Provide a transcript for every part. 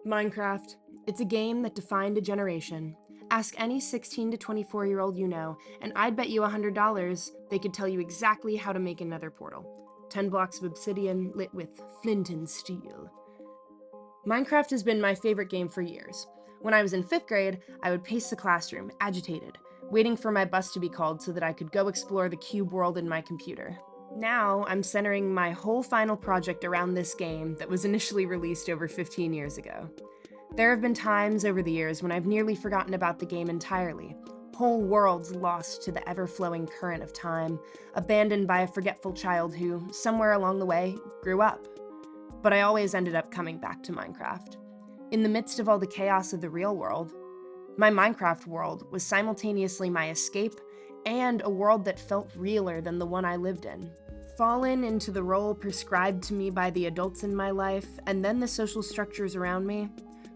Minecraft. It's a game that defined a generation. Ask any 16 to 24-year-old you know, and I'd bet you $100 they could tell you exactly how to make another portal. 10 blocks of obsidian lit with flint and steel. Minecraft has been my favorite game for years. When I was in 5th grade, I would pace the classroom, agitated, waiting for my bus to be called so that I could go explore the cube world in my computer. Now, I'm centering my whole final project around this game that was initially released over 15 years ago. There have been times over the years when I've nearly forgotten about the game entirely. Whole worlds lost to the ever-flowing current of time, abandoned by a forgetful child who, somewhere along the way, grew up. But I always ended up coming back to Minecraft. In the midst of all the chaos of the real world, my Minecraft world was simultaneously my escape and a world that felt realer than the one I lived in. Fallen into the role prescribed to me by the adults in my life, and then the social structures around me,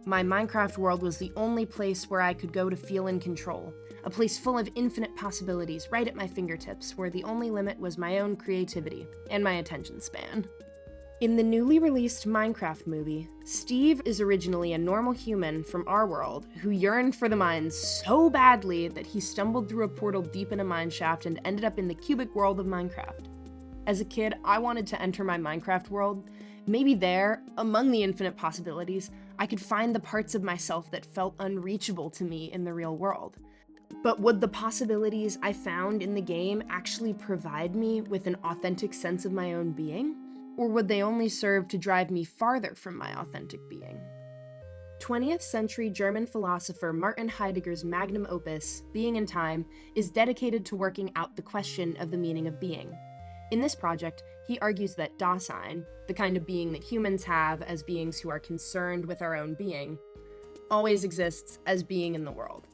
my Minecraft world was the only place where I could go to feel in control, a place full of infinite possibilities right at my fingertips, where the only limit was my own creativity and my attention span. In the newly released Minecraft movie, Steve is originally a normal human from our world who yearned for the mines so badly that he stumbled through a portal deep in a mineshaft and ended up in the cubic world of Minecraft. As a kid, I wanted to enter my Minecraft world. Maybe there, among the infinite possibilities, I could find the parts of myself that felt unreachable to me in the real world. But would the possibilities I found in the game actually provide me with an authentic sense of my own being? Or would they only serve to drive me farther from my authentic being? 20th century German philosopher Martin Heidegger's magnum opus, Being and Time, is dedicated to working out the question of the meaning of being. In this project, he argues that Dasein, the kind of being that humans have as beings who are concerned with our own being, always exists as being in the world.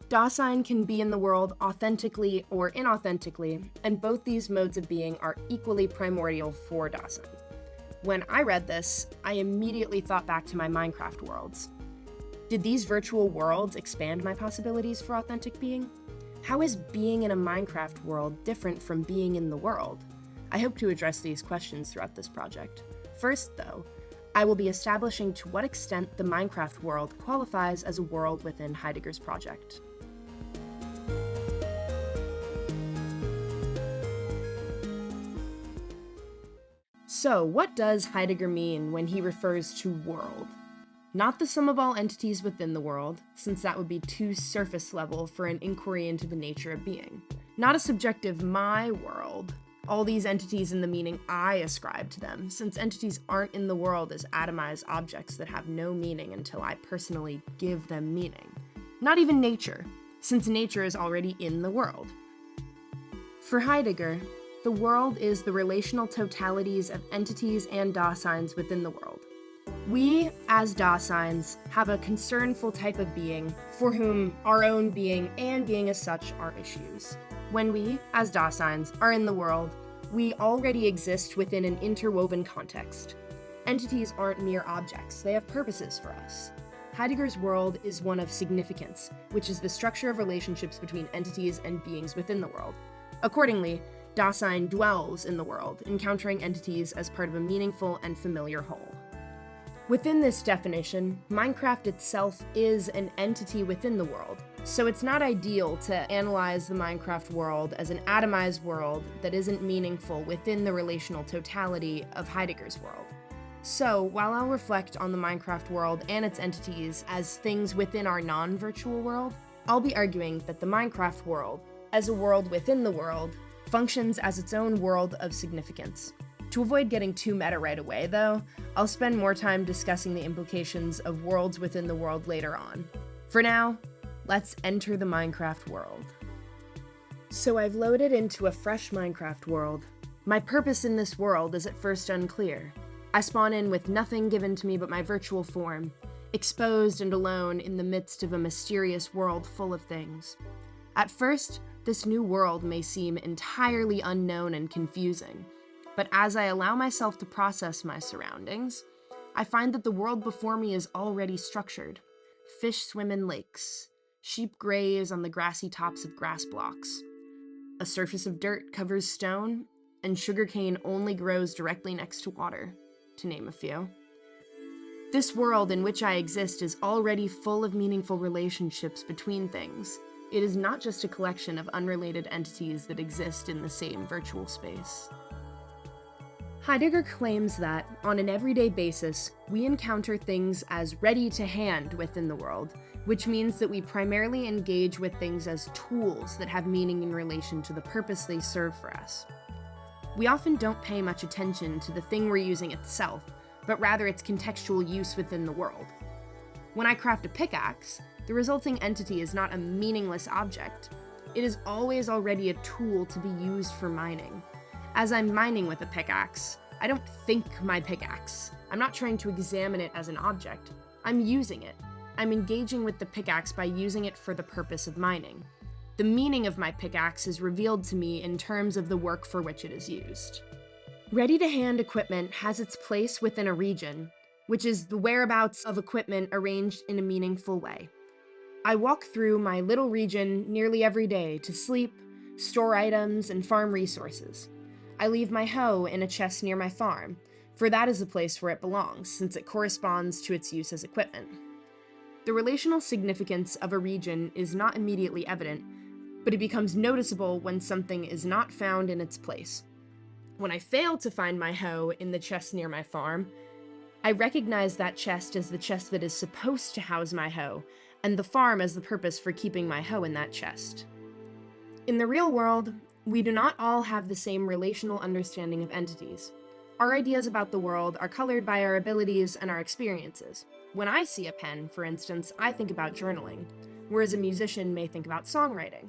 Dasein can be in the world authentically or inauthentically, and both these modes of being are equally primordial for Dasein. When I read this, I immediately thought back to my Minecraft worlds. Did these virtual worlds expand my possibilities for authentic being? How is being in a Minecraft world different from being in the world? I hope to address these questions throughout this project. First, though, I will be establishing to what extent the Minecraft world qualifies as a world within Heidegger's project. So, what does Heidegger mean when he refers to world? Not the sum of all entities within the world, since that would be too surface level for an inquiry into the nature of being. Not a subjective my world, all these entities in the meaning I ascribe to them, since entities aren't in the world as atomized objects that have no meaning until I personally give them meaning. Not even nature, since nature is already in the world. For Heidegger, the world is the relational totalities of entities and Daseins within the world. We, as Daseins, have a concernful type of being for whom our own being and being as such are issues. When we, as Daseins, are in the world, we already exist within an interwoven context. Entities aren't mere objects, they have purposes for us. Heidegger's world is one of significance, which is the structure of relationships between entities and beings within the world. Accordingly, Dasein dwells in the world, encountering entities as part of a meaningful and familiar whole. Within this definition, Minecraft itself is an entity within the world, so it's not ideal to analyze the Minecraft world as an atomized world that isn't meaningful within the relational totality of Heidegger's world. So, while I'll reflect on the Minecraft world and its entities as things within our non-virtual world, I'll be arguing that the Minecraft world, as a world within the world, functions as its own world of significance. To avoid getting too meta right away, though, I'll spend more time discussing the implications of worlds within the world later on. For now, let's enter the Minecraft world. So I've loaded into a fresh Minecraft world. My purpose in this world is at first unclear. I spawn in with nothing given to me but my virtual form, exposed and alone in the midst of a mysterious world full of things. At first, this new world may seem entirely unknown and confusing, but as I allow myself to process my surroundings, I find that the world before me is already structured. Fish swim in lakes, sheep graze on the grassy tops of grass blocks. A surface of dirt covers stone, and sugarcane only grows directly next to water, to name a few. This world in which I exist is already full of meaningful relationships between things. It is not just a collection of unrelated entities that exist in the same virtual space. Heidegger claims that, on an everyday basis, we encounter things as ready to hand within the world, which means that we primarily engage with things as tools that have meaning in relation to the purpose they serve for us. We often don't pay much attention to the thing we're using itself, but rather its contextual use within the world. When I craft a pickaxe, the resulting entity is not a meaningless object. It is always already a tool to be used for mining. As I'm mining with a pickaxe, I don't think my pickaxe. I'm not trying to examine it as an object. I'm using it. I'm engaging with the pickaxe by using it for the purpose of mining. The meaning of my pickaxe is revealed to me in terms of the work for which it is used. Ready-to-hand equipment has its place within a region, which is the whereabouts of equipment arranged in a meaningful way. I walk through my little region nearly every day to sleep, store items, and farm resources. I leave my hoe in a chest near my farm, for that is the place where it belongs, since it corresponds to its use as equipment. The relational significance of a region is not immediately evident, but it becomes noticeable when something is not found in its place. When I fail to find my hoe in the chest near my farm, I recognize that chest as the chest that is supposed to house my hoe, and the farm as the purpose for keeping my hoe in that chest. In the real world, we do not all have the same relational understanding of entities. Our ideas about the world are colored by our abilities and our experiences. When I see a pen, for instance, I think about journaling, whereas a musician may think about songwriting.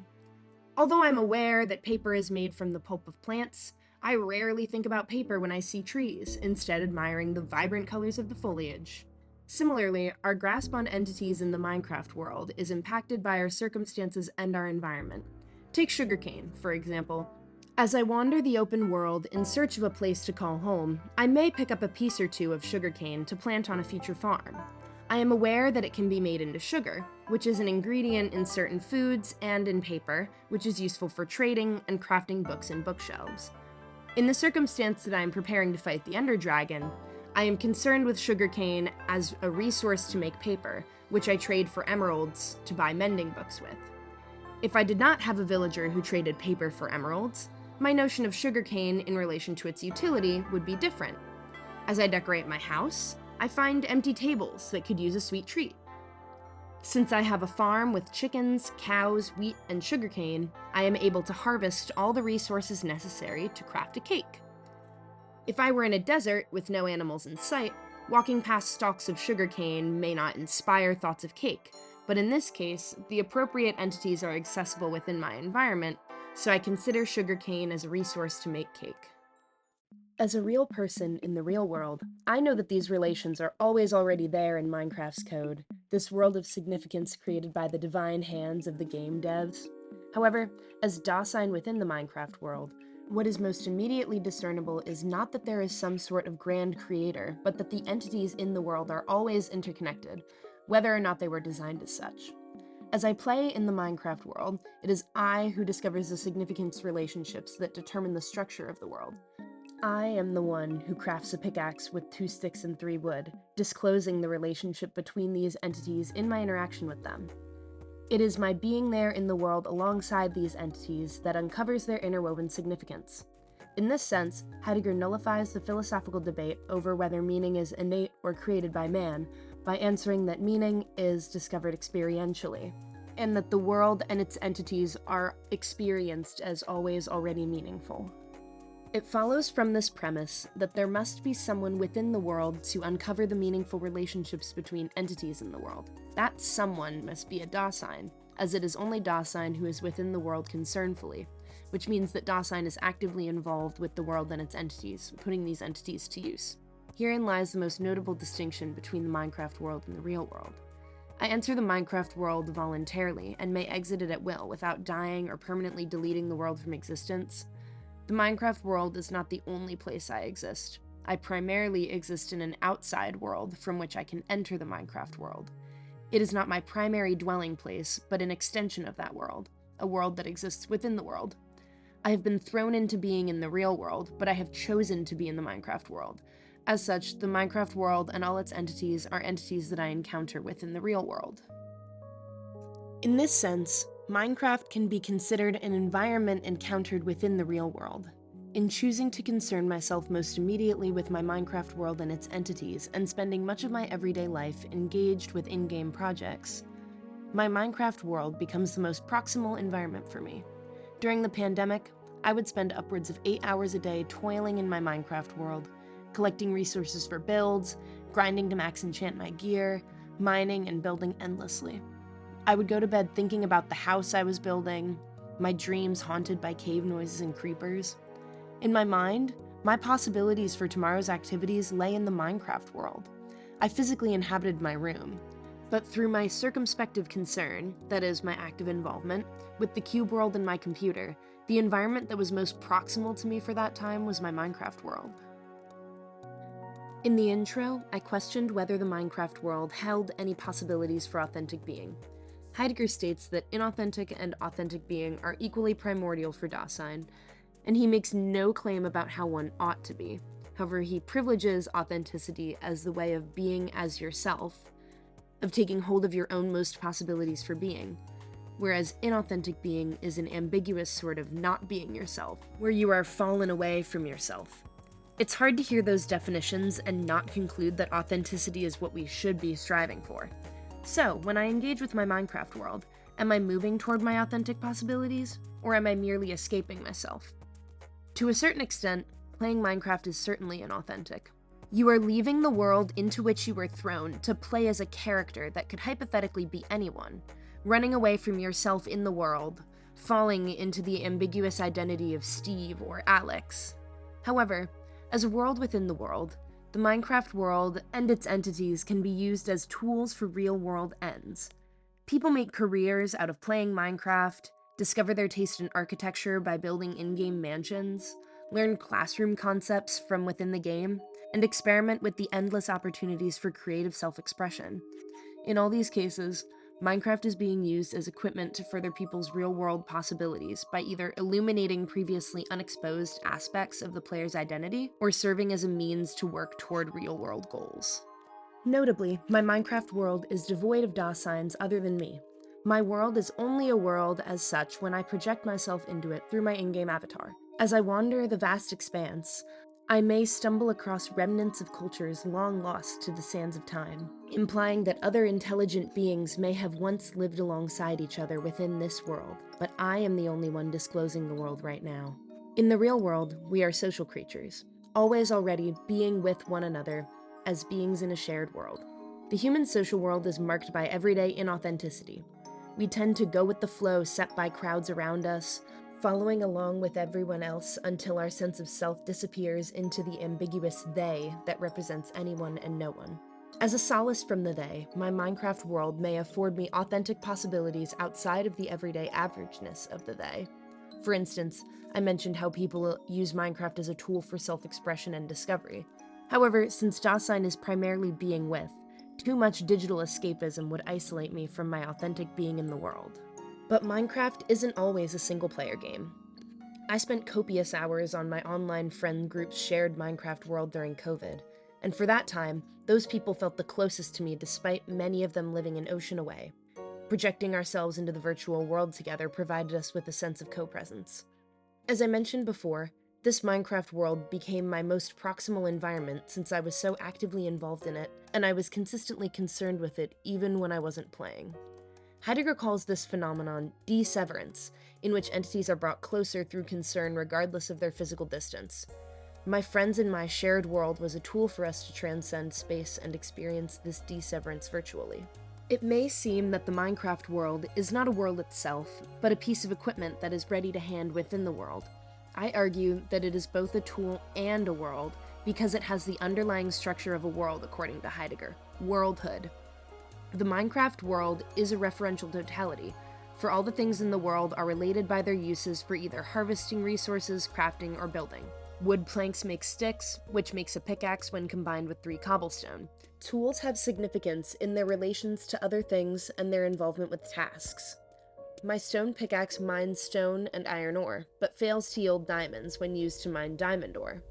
Although I'm aware that paper is made from the pulp of plants, I rarely think about paper when I see trees, instead admiring the vibrant colors of the foliage. Similarly, our grasp on entities in the Minecraft world is impacted by our circumstances and our environment. Take sugarcane, for example. As I wander the open world in search of a place to call home, I may pick up a piece or two of sugarcane to plant on a future farm. I am aware that it can be made into sugar, which is an ingredient in certain foods and in paper, which is useful for trading and crafting books and bookshelves. In the circumstance that I am preparing to fight the Ender Dragon, I am concerned with sugarcane as a resource to make paper, which I trade for emeralds to buy mending books with. If I did not have a villager who traded paper for emeralds, my notion of sugarcane in relation to its utility would be different. As I decorate my house, I find empty tables that could use a sweet treat. Since I have a farm with chickens, cows, wheat, and sugarcane, I am able to harvest all the resources necessary to craft a cake. If I were in a desert with no animals in sight, walking past stalks of sugarcane may not inspire thoughts of cake, but in this case, the appropriate entities are accessible within my environment, so I consider sugarcane as a resource to make cake. As a real person in the real world, I know that these relations are always already there in Minecraft's code, this world of significance created by the divine hands of the game devs. However, as Dasein within the Minecraft world, what is most immediately discernible is not that there is some sort of grand creator, but that the entities in the world are always interconnected, whether or not they were designed as such. As I play in the Minecraft world, it is I who discovers the significance relationships that determine the structure of the world. I am the one who crafts a pickaxe with 2 sticks and 3 wood, disclosing the relationship between these entities in my interaction with them. It is my being there in the world alongside these entities that uncovers their interwoven significance. In this sense, Heidegger nullifies the philosophical debate over whether meaning is innate or created by man by answering that meaning is discovered experientially, and that the world and its entities are experienced as always already meaningful. It follows from this premise that there must be someone within the world to uncover the meaningful relationships between entities in the world. That someone must be a Dasein, as it is only Dasein who is within the world concernfully, which means that Dasein is actively involved with the world and its entities, putting these entities to use. Herein lies the most notable distinction between the Minecraft world and the real world. I enter the Minecraft world voluntarily and may exit it at will without dying or permanently deleting the world from existence. The Minecraft world is not the only place I exist. I primarily exist in an outside world from which I can enter the Minecraft world. It is not my primary dwelling place, but an extension of that world, a world that exists within the world. I have been thrown into being in the real world, but I have chosen to be in the Minecraft world. As such, the Minecraft world and all its entities are entities that I encounter within the real world. In this sense, Minecraft can be considered an environment encountered within the real world. In choosing to concern myself most immediately with my Minecraft world and its entities, and spending much of my everyday life engaged with in-game projects, my Minecraft world becomes the most proximal environment for me. During the pandemic, I would spend upwards of 8 hours a day toiling in my Minecraft world, collecting resources for builds, grinding to max enchant my gear, mining and building endlessly. I would go to bed thinking about the house I was building, my dreams haunted by cave noises and creepers. In my mind, my possibilities for tomorrow's activities lay in the Minecraft world. I physically inhabited my room, but through my circumspective concern, that is, my active involvement, with the cube world and my computer, the environment that was most proximal to me for that time was my Minecraft world. In the intro, I questioned whether the Minecraft world held any possibilities for authentic being. Heidegger states that inauthentic and authentic being are equally primordial for Dasein, and he makes no claim about how one ought to be. However, he privileges authenticity as the way of being as yourself, of taking hold of your own most possibilities for being, whereas inauthentic being is an ambiguous sort of not being yourself, where you are fallen away from yourself. It's hard to hear those definitions and not conclude that authenticity is what we should be striving for. So, when I engage with my Minecraft world, am I moving toward my authentic possibilities, or am I merely escaping myself? To a certain extent, playing Minecraft is certainly inauthentic. You are leaving the world into which you were thrown to play as a character that could hypothetically be anyone, running away from yourself in the world, falling into the ambiguous identity of Steve or Alex. However, as a world within the world, the Minecraft world and its entities can be used as tools for real-world ends. People make careers out of playing Minecraft, discover their taste in architecture by building in-game mansions, learn classroom concepts from within the game, and experiment with the endless opportunities for creative self-expression. In all these cases, Minecraft is being used as equipment to further people's real-world possibilities by either illuminating previously unexposed aspects of the player's identity or serving as a means to work toward real-world goals. Notably, my Minecraft world is devoid of Daseins other than me. My world is only a world as such when I project myself into it through my in-game avatar. As I wander the vast expanse, I may stumble across remnants of cultures long lost to the sands of time, implying that other intelligent beings may have once lived alongside each other within this world, but I am the only one disclosing the world right now. In the real world, we are social creatures, always already being with one another as beings in a shared world. The human social world is marked by everyday inauthenticity. We tend to go with the flow set by crowds around us, following along with everyone else until our sense of self disappears into the ambiguous they that represents anyone and no one. As a solace from the they, my Minecraft world may afford me authentic possibilities outside of the everyday averageness of the they. For instance, I mentioned how people use Minecraft as a tool for self-expression and discovery. However, since Dasein is primarily being with, too much digital escapism would isolate me from my authentic being in the world. But Minecraft isn't always a single-player game. I spent copious hours on my online friend group's shared Minecraft world during COVID, and for that time, those people felt the closest to me despite many of them living an ocean away. Projecting ourselves into the virtual world together provided us with a sense of co-presence. As I mentioned before, this Minecraft world became my most proximal environment since I was so actively involved in it, and I was consistently concerned with it even when I wasn't playing. Heidegger calls this phenomenon deseverance, in which entities are brought closer through concern regardless of their physical distance. My friends in my shared world was a tool for us to transcend space and experience this deseverance virtually. It may seem that the Minecraft world is not a world itself, but a piece of equipment that is ready to hand within the world. I argue that it is both a tool and a world because it has the underlying structure of a world according to Heidegger, worldhood. The Minecraft world is a referential totality, for all the things in the world are related by their uses for either harvesting resources, crafting, or building. Wood planks make sticks, which makes a pickaxe when combined with 3 cobblestone. Tools have significance in their relations to other things and their involvement with tasks. My stone pickaxe mines stone and iron ore, but fails to yield diamonds when used to mine diamond ore.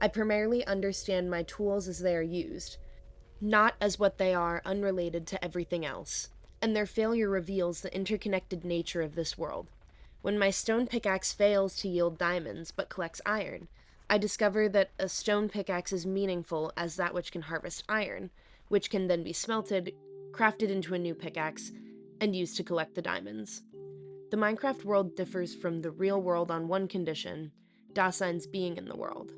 I primarily understand my tools as they are used, not as what they are unrelated to everything else, and their failure reveals the interconnected nature of this world. When my stone pickaxe fails to yield diamonds but collects iron, I discover that a stone pickaxe is meaningful as that which can harvest iron, which can then be smelted, crafted into a new pickaxe, and used to collect the diamonds. The Minecraft world differs from the real world on one condition: Dasein's being in the world.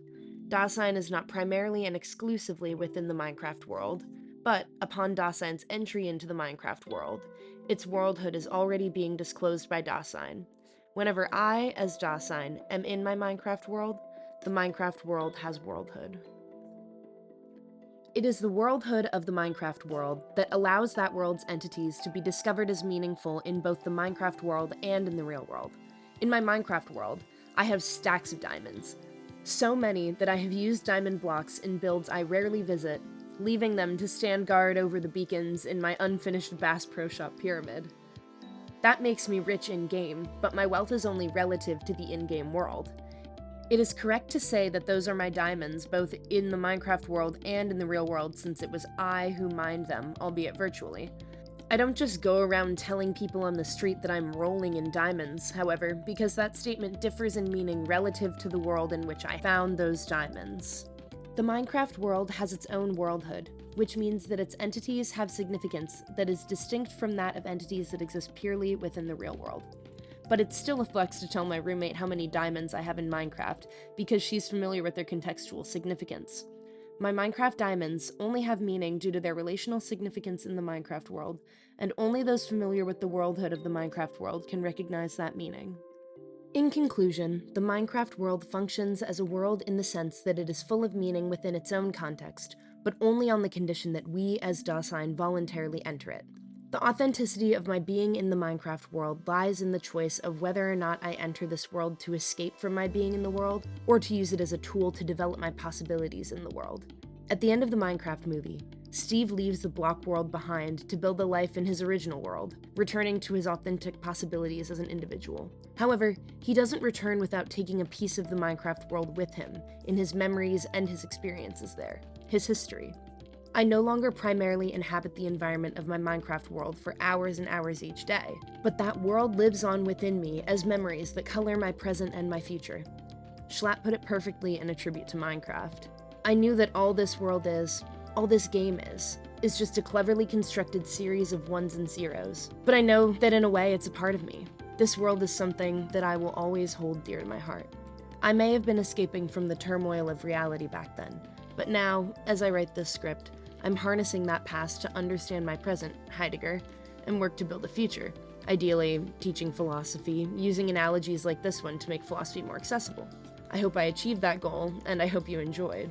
Dasein is not primarily and exclusively within the Minecraft world, but upon Dasein's entry into the Minecraft world, its worldhood is already being disclosed by Dasein. Whenever I, as Dasein, am in my Minecraft world, the Minecraft world has worldhood. It is the worldhood of the Minecraft world that allows that world's entities to be discovered as meaningful in both the Minecraft world and in the real world. In my Minecraft world, I have stacks of diamonds. So many that I have used diamond blocks in builds I rarely visit, leaving them to stand guard over the beacons in my unfinished Bass Pro Shop pyramid. That makes me rich in-game, but my wealth is only relative to the in-game world. It is correct to say that those are my diamonds, both in the Minecraft world and in the real world, since it was I who mined them, albeit virtually. I don't just go around telling people on the street that I'm rolling in diamonds, however, because that statement differs in meaning relative to the world in which I found those diamonds. The Minecraft world has its own worldhood, which means that its entities have significance that is distinct from that of entities that exist purely within the real world. But it's still a flex to tell my roommate how many diamonds I have in Minecraft, because she's familiar with their contextual significance. My Minecraft diamonds only have meaning due to their relational significance in the Minecraft world, and only those familiar with the worldhood of the Minecraft world can recognize that meaning. In conclusion, the Minecraft world functions as a world in the sense that it is full of meaning within its own context, but only on the condition that we as Dasein voluntarily enter it. The authenticity of my being in the Minecraft world lies in the choice of whether or not I enter this world to escape from my being in the world, or to use it as a tool to develop my possibilities in the world. At the end of the Minecraft movie, Steve leaves the block world behind to build a life in his original world, returning to his authentic possibilities as an individual. However, he doesn't return without taking a piece of the Minecraft world with him, in his memories and his experiences there, his history. I no longer primarily inhabit the environment of my Minecraft world for hours and hours each day, but that world lives on within me as memories that color my present and my future. Schlatt put it perfectly in a tribute to Minecraft. I knew that all this world is, all this game is just a cleverly constructed series of ones and zeros. But I know that in a way it's a part of me. This world is something that I will always hold dear to my heart. I may have been escaping from the turmoil of reality back then, but now, as I write this script, I'm harnessing that past to understand my present, Heidegger, and work to build a future, ideally teaching philosophy, using analogies like this one to make philosophy more accessible. I hope I achieved that goal, and I hope you enjoyed.